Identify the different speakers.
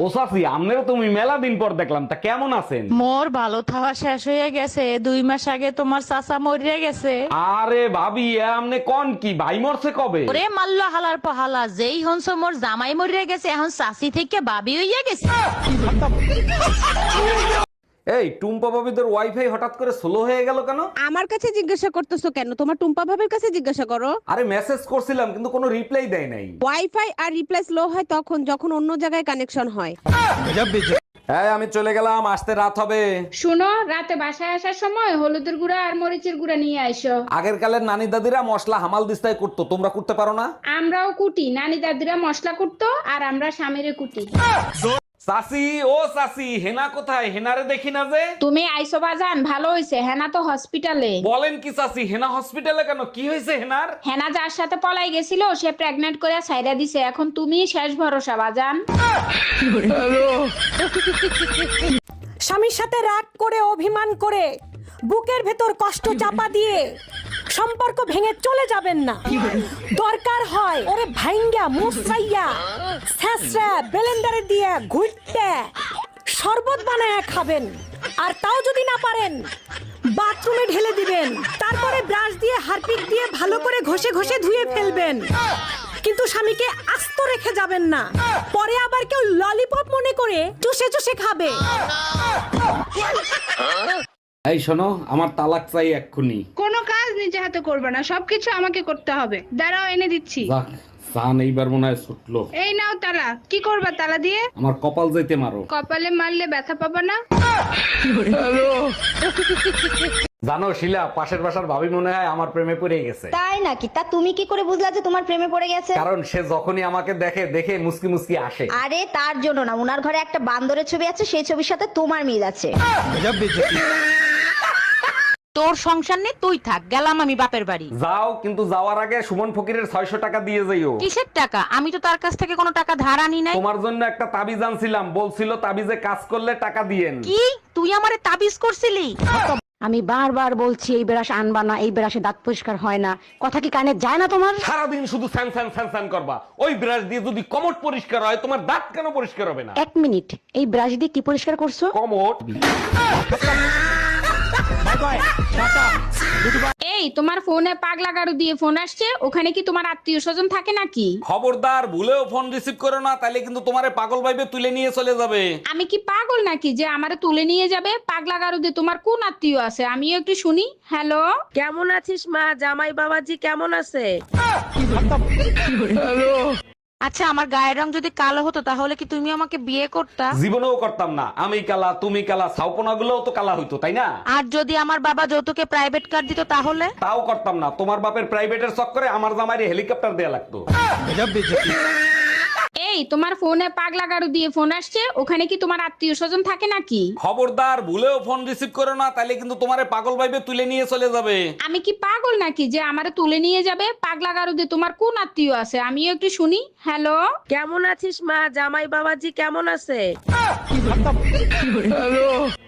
Speaker 1: ও চাচি, আমনেরও তুমি মেলা দিন পর দেখলাম, তা কেমন আছেন?
Speaker 2: মোর ভালো থাওয়া শেষ হয়ে গেছে, 2 মাস আগে তোমার চাচা মরিয়া গেছে।
Speaker 1: আরে ভাবি, এ আমনে কোন কি, ভাই মরছে কবে?
Speaker 2: ওরে মাল্ল হালার পহালা, যেই হনস মোর জামাই মরিয়া গেছে, এখন চাচি থেকে ভাবি হইয়া গেছে।
Speaker 1: এই টুম্পা ভাবিদের ওয়াইফাই হঠাৎ করে স্লো হয়ে গেল কেন?
Speaker 3: আমার কাছে জিজ্ঞাসা করতেছো কেন? তোমার টুম্পা ভাবের কাছে জিজ্ঞাসা করো।
Speaker 1: আরে মেসেজ করছিলাম কিন্তু কোনো রিপ্লাই দেয় নাই।
Speaker 3: ওয়াইফাই আর রিপ্লেস লো হয় তখন যখন অন্য জায়গায় কানেকশন হয়।
Speaker 1: হ্যাঁ, আমি চলে গেলাম, আসতে রাত হবে।
Speaker 4: শুনো, রাতে বাসায় আসার সময় হলুদের গুঁড়া আর মরিচের গুঁড়া নিয়ে আইসো।
Speaker 1: আগের কালের নানি দাদিরা মশলা হামাল দিস্তায় করতো, তোমরা করতে পারো না?
Speaker 4: আমরাও কুটি, নানি দাদিরা মশলা কুটতো আর আমরা স্বামীরে কুটি।
Speaker 1: চাচি, ও চাচি, হেনা কোথায়? হেনারে দেখি না যে।
Speaker 4: তুমি আইসো বাজান, ভালো হইছে। হেনা তো হসপিটালে।
Speaker 1: বলেন কি চাচি, হেনা হসপিটালে কেন? কি হয়েছে হেনার?
Speaker 4: হেনা যার সাথে পলাই গেছিল সে প্রেগনেন্ট করে ছাইরা দিছে, এখন তুমি শেষ ভরসা বাজান।
Speaker 5: স্বামীর সাথে রাগ করে অভিমান করে বুকের ভেতর কষ্ট চাপা দিয়ে সম্পর্ক ভেঙে চলে যাবেন না। দরকার হয় ওরে ভাইঙ্গা মুছাইয়া ছেঁচড়া ব্লেন্ডারে দিয়ে ঘুরতে শরবত বানায় খাবেন। আর তাও যদি না পারেন, বাথরুমে ঢেলে দিবেন, তারপরে ব্রাশ দিয়ে হারপিক দিয়ে ভালো করে ঘষে ঘষে ধুয়ে ফেলবেন। কিন্তু স্বামীকে আস্ত রেখে যাবেন না, পরে আবার কেউ ললিপপ মনে করে চুষে চুষে খাবে।
Speaker 1: এই শোনো, আমার তালাক চাই এক্ষুনি।
Speaker 4: কোনো কাজ নিজে হাতে করবে না, সবকিছু আমাকে করতে হবে। দাঁড়াও, এনে দিচ্ছি।
Speaker 1: যাক, সান এইবার মনে হয় ছুটলো।
Speaker 4: এই নাও তালা। কি করবা তালা দিয়ে?
Speaker 1: আমার কপাল যাইতে মারো।
Speaker 4: কপালে মারলে ব্যথা পাবা না।
Speaker 1: জানো শিলা, পাশের বাসার ভাবি মনে হয় আমার প্রেমে পড়ে গেছে।
Speaker 6: তাই নাকি? তা তুমি কি করে বুঝলা যে তোমার প্রেমে পড়ে গেছে?
Speaker 1: কারণ সে যখনই আমাকে দেখে দেখে মুসকি মুসকি আসে।
Speaker 6: আরে তার জন্য না, উনার ঘরে একটা বান্দরের ছবি আছে, সেই ছবির সাথে তোমার মিল আছে।
Speaker 2: তোর সংসার নে, তুই থাক, গেলাম আমি বাপের বাড়ি।
Speaker 1: যাও, কিন্তু যাওয়ার আগে সুমন ফকিরের 600 টাকা দিয়ে যাইও।
Speaker 2: কিসের টাকা? আমি তো তার কাছ থেকে কোনো টাকা ধার আনি নাই।
Speaker 1: তোমার জন্য একটা তাবিজ আনছিলাম, বলছিল তাবিজে কাজ করলে টাকা দিয়েন।
Speaker 2: কি তুই আমারে তাবিজ করছিলি?
Speaker 7: আমি বারবার বলছি এই ব্রাশ আনবা না, এই ব্রাশে দাঁত পরিষ্কার হয় না, কথা কি কানে যায় না তোমার?
Speaker 1: সারাদিন শুধু স্যান স্যান স্যান স্যান করবা। ওই ব্রাশ দিয়ে যদি কমট পরিষ্কার হয়, তোমার দাঁত কেন পরিষ্কার হবে না?
Speaker 7: 1 মিনিট, এই ব্রাশ দিয়ে কি পরিষ্কার করছো?
Speaker 1: কমট।
Speaker 4: এই তোমার ফোনে পাগলা গাড়ু দিয়ে ফোন আসছে, ওখানে কি তোমার আত্মীয় স্বজন থাকে নাকি?
Speaker 1: খবরদার, ভুলেও ফোন রিসিভ করো না, তাইলে কিন্তু তোমারে পাগল ভাইবে তুলে নিয়ে চলে যাবে।
Speaker 4: আমি কি পাগল নাকি যে আমারে তুলে নিয়ে যাবে? পাগলা গাড়ু দিয়ে তোমার কোন আত্মীয় আছে আমিও একটু শুনি। হ্যালো,
Speaker 3: কেমন আছিস মা? জামাই বাবাজি কেমন আছে?
Speaker 2: আচ্ছা, আমার গায়ের রং যদি কালো হতো তাহলে কি তুমি আমাকে বিয়ে করতা?
Speaker 1: জীবনেও করতাম না। আমি কালা, তুমি কালা, ছাউপনা গুলোও তো কালা হইতো, তাই না?
Speaker 2: আর যদি আমার বাবা যৌতুকে প্রাইভেট কার দিত তাহলে?
Speaker 1: তাও করতাম না। তোমার বাপের প্রাইভেটের চক্করে আমার জামাইরে হেলিকপ্টার দেয়া লাগতো।
Speaker 4: এই তোমার ফোনে পাগলা গাড়ু দিয়ে ফোন আসছে, ওখানে কি তোমার আত্মীয় স্বজন থাকে নাকি?
Speaker 1: খবরদার, ভুলেও ফোন রিসিভ করো না, তাইলে কিন্তু তোমারে পাগল ভাইবে তুলে নিয়ে চলে যাবে।
Speaker 4: আমি কি পাগল নাকি যে আমারে তুলে নিয়ে যাবে? পাগলা গাড়ু দিয়ে তোমার কোন আত্মীয় আছে আমিও একটু শুনি। হ্যালো,
Speaker 3: কেমন আছিস মা? জামাই বাবাজি কেমন আছে?